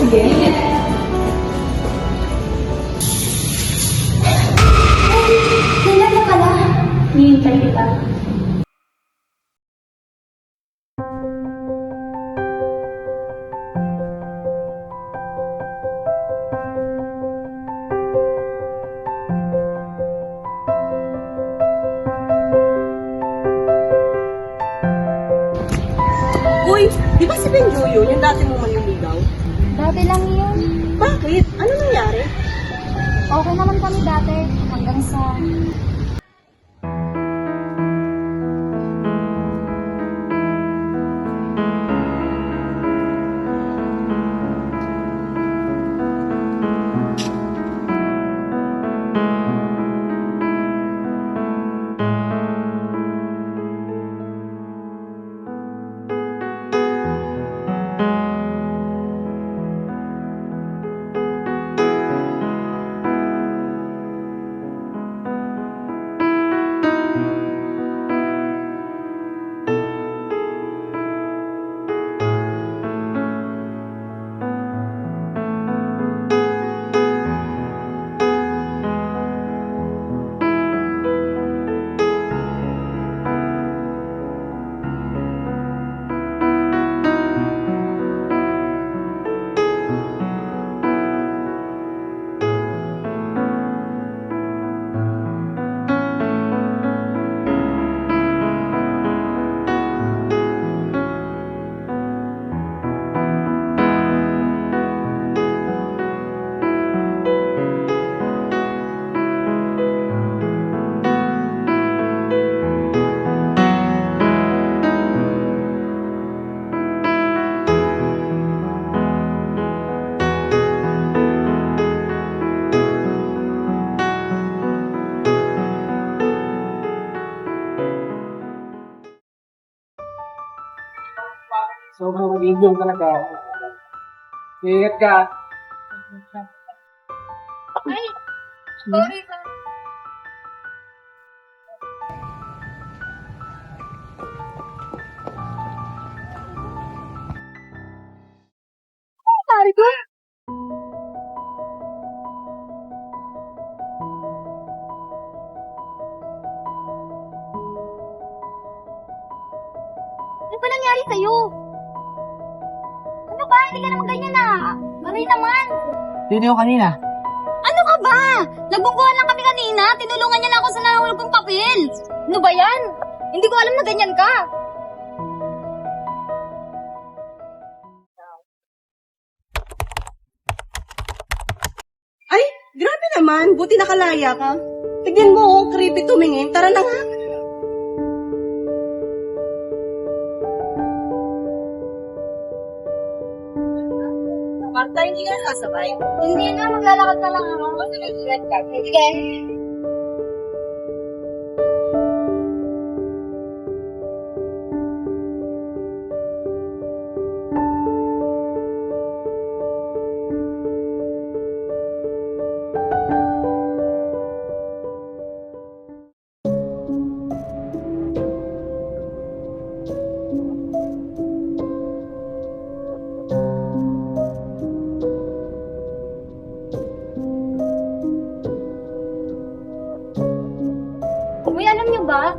Sige. Kailan na pala? Hihintay kita. Uy, di ba si Benjoyo, yung dati mong manliligaw? Dati lang yun. Bakit? Ano nangyari? Okay naman kami dati. Hanggang sa... Sobrang mag-iigyong talaga. Ingat ka. Ay! Sorry ka. Ano pare ko? Ano ba nangyari sa'yo? Ano ba? Hindi ka naman ganyan Maray naman. Sino yung kanina? Ano ka ba? Nagbungguhan lang kami kanina. Tinulungan niya na ako sa nahulog kong papel. Ano ba yan? Hindi ko alam na ganyan ka. Ay, grabe naman. Buti nakalaya ka. Tignan mo, creepy tumingin. Tara na nga. Marta, hindi ka nasasabay. Hindi na, maglalakad na lang ako. Mag-ingat ka. Sige. Uy, alam niyo ba?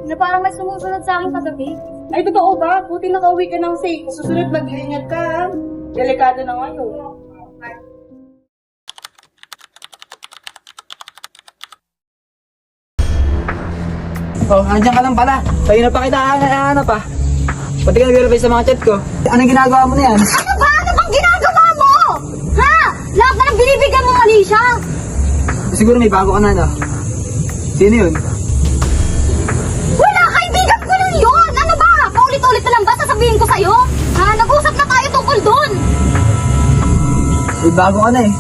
Na parang may sumusunod sa akin kagabi. Ay, totoo ba? Buti nakauwi ka ng safe. Susunod, mag-ingat ka. Ha? Delikado na ngayon. Oh, nandiyan ka lang pala. Tayo na pa kita hanap pa. Pati ka nag-verify sa mga chat ko. Anong ginagawa mo na yan? Ano ba? Ano bang ginagawa mo? Ha? Lahat na lang binibigyan mo mali siya. Siguro may bago ka na, no? Sino yun? Wala, kaibigan ko lang yun. Ano ba? Paulit-ulit na lang ba sasabihin ko sa'yo? Ha? Nag-usap na tayo tungkol doon. May bago ka na eh.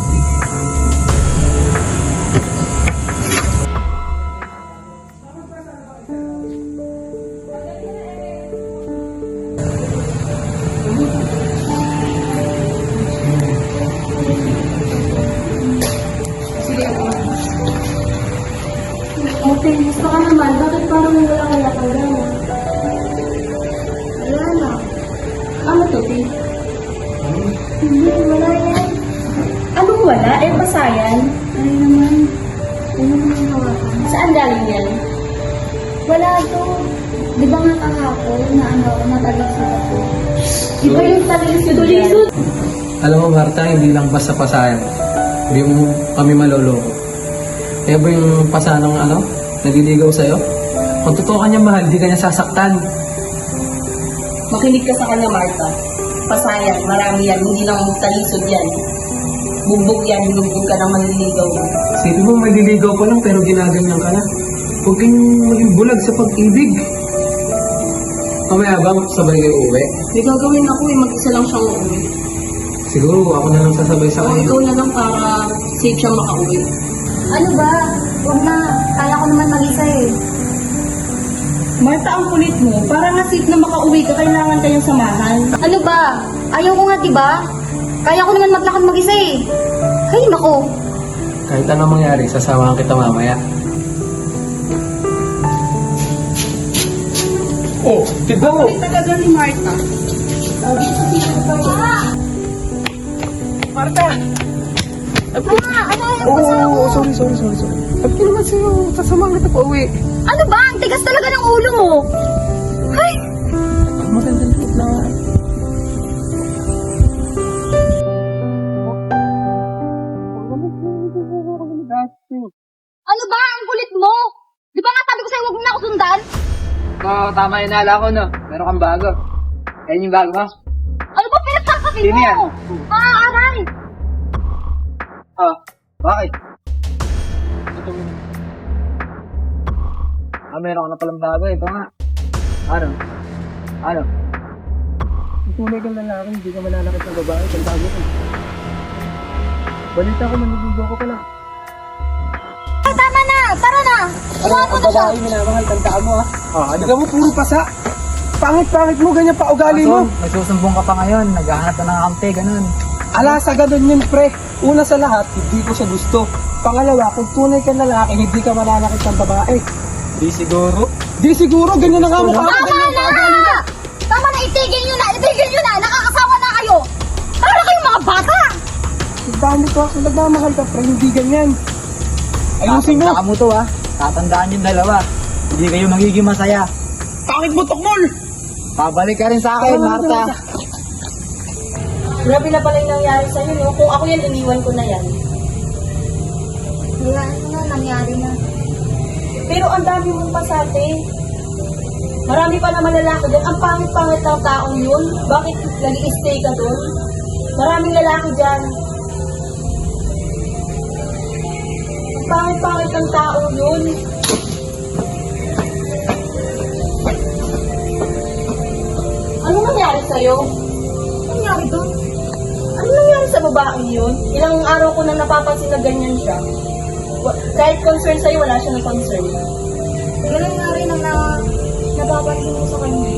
Okay, gusto ka naman. Bakit parang wala ka lang? Wala na. Ano to, Pete? Hindi, wala yan. Anong wala? Eh, basayan. Ay naman. Ano naman yung hawakan? Saan galing yan? Wala to. Di ba nga kahapon na natalisod ako? Iba yung talisod. Alam mo, Marta, hindi lang basta pasayan. Hindi mo kami maloloko. Kaya ba yung pasanang naliligaw sa'yo? Kung totoo ka niya mahal, di ka niya sasaktan. Makinig ka sa kanya, Marta. Pasayan, marami yan. Hindi lang talisod yan. Bumbog yan, bumbog ka ng manliligaw mo. Isipin mo, may liligaw pa lang pero ginaganyan ka na. Huwag kayong maging bulag sa pag-ibig. Mamaya ba, sabay kayo uwi? May gagawin ako eh, mag-isa lang siyang uuwi. Siguro ako na lang sasabay sa O kanya. ikaw na lang para safe siyang makauwi. Ano ba? Huwag na. Kaya ko naman mag-isa eh. Marta, ang kulit mo. Para nga safe na makauwi ka, kailangan kayong samahan. Ano ba? Ayaw ko nga, diba? Kaya ko naman maglakad mag-isa eh. Hay, nako. Kahit anong mangyari, sasamahan kita mamaya. Oh, tignan mo! Kulit talaga ni Marta. Sabi ko sa Marta! Ano yung pasama ko? sorry. Sabi ko naman sa'yo, sasamahan kita pa uwi. Ano ba? Ang tigas talaga ng ulo mo. Hay! Magandang trip na. Ano ba? Ang kulit mo. Di ba nga sabi ko sa'yo huwag mo na ako sundan? Oo, tama yung nala ko, no? Meron kang bago. Yan yung bago mo? Ano ba pinagsasabi Sino mo? yan? Aray! Oh, bakit? Meron ka na palang bago. Ito nga. Ano? Tunay kang lalaki, hindi ka malalakit ng babae, kang bago ko. Balita ko, maniligaw ko pala. Ay, tama na! Tara na! Umapo na siya! minamahal, tandaan mo ano ka mo, puro pasa. Pangit-pangit mo, ganyan pa ugali mo. Nagsusumbong ka pa ngayon. Naghahanap ka ng kampe, ganun. Ala, sa ganun yun, pre. Una sa lahat, hindi ko siya gusto. Pangalawa, kung tunay ka lalaki, hindi ka malalakit ng babae. Di siguro, ganyan na nga mukha ko. Tama Ganyan pa ugali mo. na! Tama na! Itigil nyo na! Itigil nyo na! Nakakasawa na kayo! Para kayong mga bata! Dami ko, kung nagmamahal ka, pre, hindi ganyan. Ayusin mo. Tatandaan mo to, ha? Tatandaan yung dalawa. Hindi kayo magiging masaya. Pangit mo, Tokmol! Pabalik ka rin sa akin, Marta. Grabe na pala yung nangyari sa'yo, no? Kung ako yan, iniwan ko na yan. Kaya ano na, nangyari na. Pero ang dami mong pasate. Marami pa naman lalaki dyan. Ang pangit-pangit ng taong yun. Bakit nag-i-stay ka doon? Maraming lalaki dyan. Ang pangit-pangit ng taong yun. Ano nangyari sa'yo? Ano nangyari doon? Ano nangyari sa babaeng yun? Ilang araw ko nang napapansin na ganyan siya. Kahit concern sa'yo, wala siya na concern. Ganun nga rin ang nababansin mo sa kanya.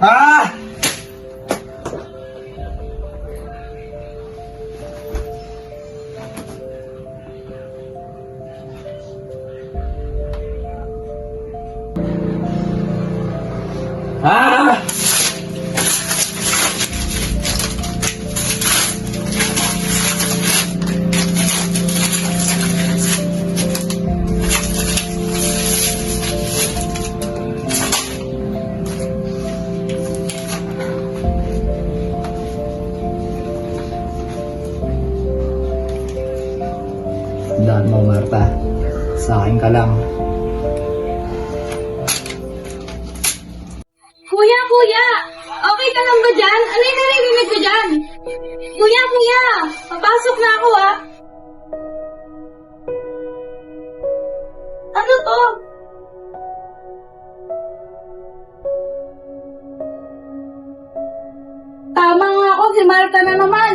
Ah! Ah! Tandaan mo, Marta. Sa akin ka lang. Kuya! Okay ka lang ba dyan? Ano yung naririnig ko dyan? Kuya! Papasok na ako ah! Ano to? Tama nga ako, si Marta na naman.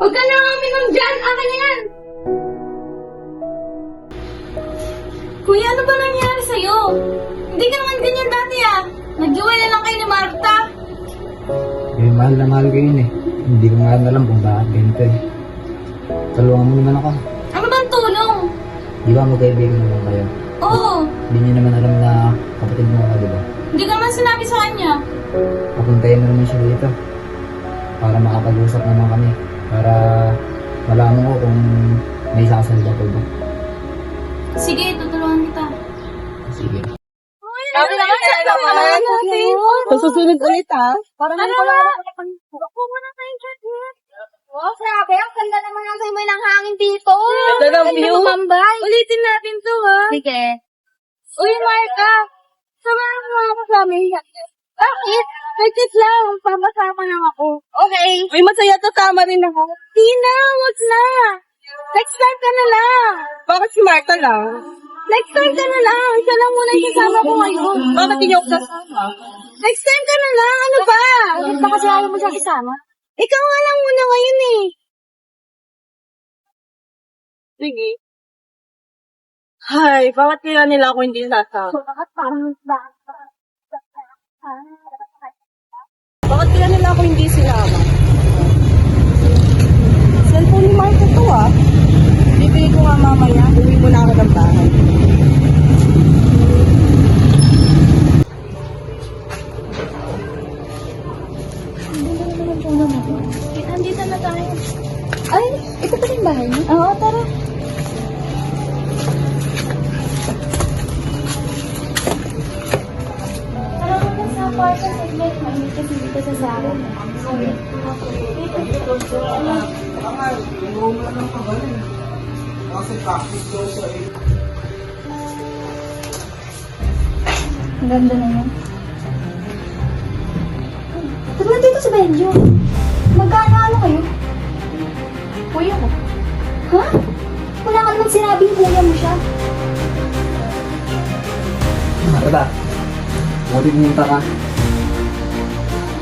Huwag ka na uminom dyan, akin na yan. Kuya, ano ba nangyari sa'yo? Hindi ka naman ganyan dati ah. Nag-iway na lang kayo ni Marta. Eh, mahal na mahal ko yun eh. Hindi ko nga alam kung bakit ganito eh. Tulungan mo naman ako. Ano bang tulong? Di ba magkaibigan naman kayo? Oo. Hindi niyo naman alam na kapatid mo ako, di ba? Hindi ka naman sinabi sa kanya. Papuntayin mo naman siya dito. Para makapag-usap naman kami. Para malaman ko kung may sasalita ko ba. Sige, tutulungan kita. Sige. Sabi naman sa natin. Susunod ulit ha. Parang ano pala ako muna tayong chat. Oh, grabe. Ang ganda naman ang may ng hangin dito. Ganda ng view. Mambay. Ulitin natin to ha. Sige. Uy, Marta. Samahan mo ako sa amin. Bakit? Nagtit lang. Pamasama lang ako. Okay. Uy, masaya to. Tama rin ako. Tina, wag na. Next time ka na lang. Bakit si Marta lang? Next time ka na lang. Siya lang muna yung kasama ko ngayon. Bakit hindi ako kasama? Next time ka na lang. Ano ba? Bakit ba kasi ayaw mo siya isama? Ikaw nga lang muna ngayon eh. Sige. Hay, bakit kaya nila ako hindi sasama? Bakit parang Bakit kaya nila ako hindi sinama? Cellphone ni Marta to ah. Bibili ko nga mamaya. Uwi mo na ako ng bahay. Andito na tayo. Ay, ito pa yung bahay niyo? Oo, tara. Tara mo sa kwarto. Saglit. Mainit kasi dito sa sala. Ang ganda naman. Tara dito sa Benjo. Magkano kayo? Kuya ko. Ha? Wala ka naman sinabing kuya mo siya. Marta, buti pumunta ka.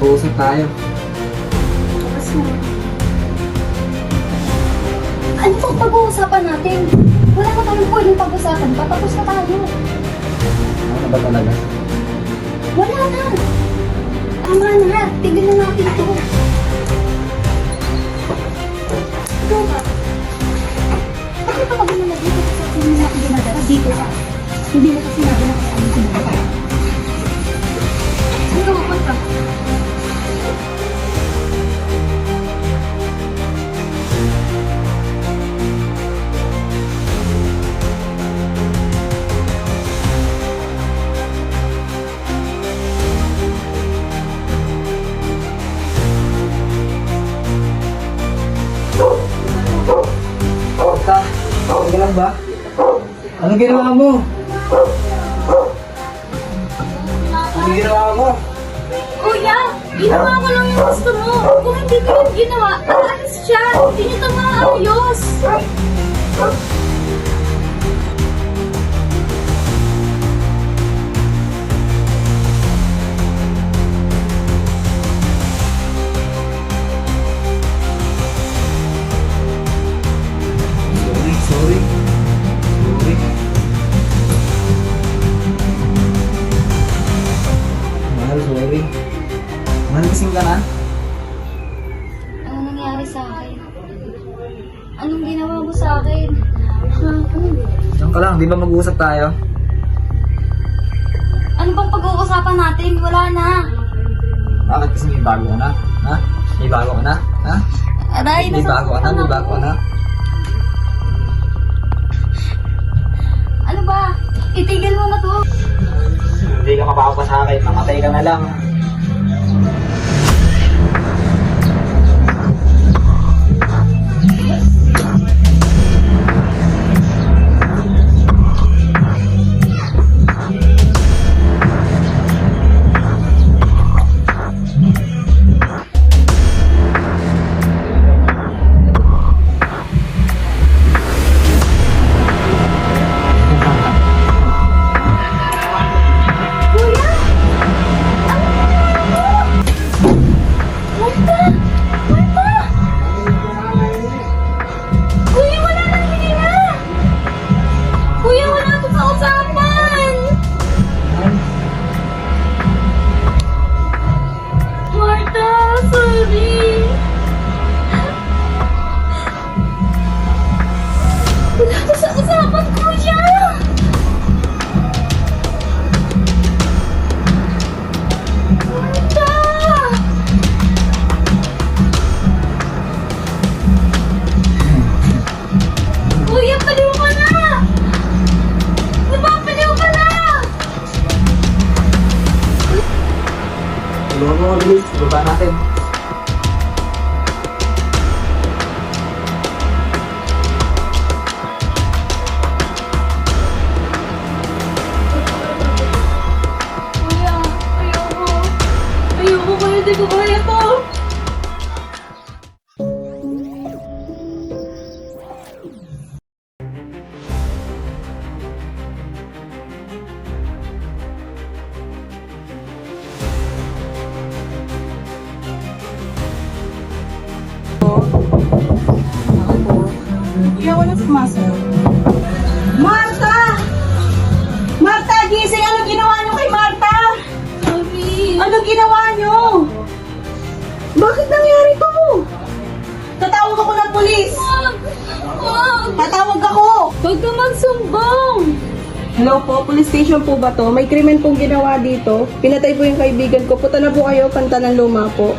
Uusap tayo. Ano pang pag-uusapan natin? Wala ka tayong pwedeng pag-usapan. Patapos na tayo. Ano ba talaga? Wala na. Tama na. Tignan na natin ito. Ito ba? Bakit ka mag-alala dito sa hindi natin ginagara? Dito ka. Hindi mo kasi sinabi na kasi ano ginagara. Ano ka punta? Marta, okay lang ba? Anong ginawa mo? Anong ginawa mo? Kuya, ginawa ko lang yung gusto mo. Kung hindi ko yung ginawa, aalis siya. Hindi niyo ito maayos. Sorry, sorry. Sorry. Mahal, sorry. Mahal, kasing ka na? Ano nangyari sa akin? Anong ginawa mo sa akin? Ha? Ano? Diyan ka lang, di ba mag-uusap tayo? Ano bang pag-uusapan natin? Wala na. Bakit kasi may bago ka na? Ha? May bago ka na? Ha? Aray, May bago ka na? May bago ka na? Ano ba? Itigil mo na to. Hindi ka mapapapa sa akin, mamatay ka na lang. Kuya! Ano mo mabilis. Baba natin. Kuya, ayoko. Ayoko kuya, di ko kaya to. Hindi ako na sumasagot. Marta! Marta, gising! Ano ginawa niyo kay Marta? Ano ginawa niyo? Bakit nangyari to? Tatawag ako ng pulis! Tatawag ako! Huwag ka magsumbong! Hello po, police station po ba to? May krimen pong ginawa dito. Pinatay po yung kaibigan ko. Punta na po kayo, Pantalan Luma po.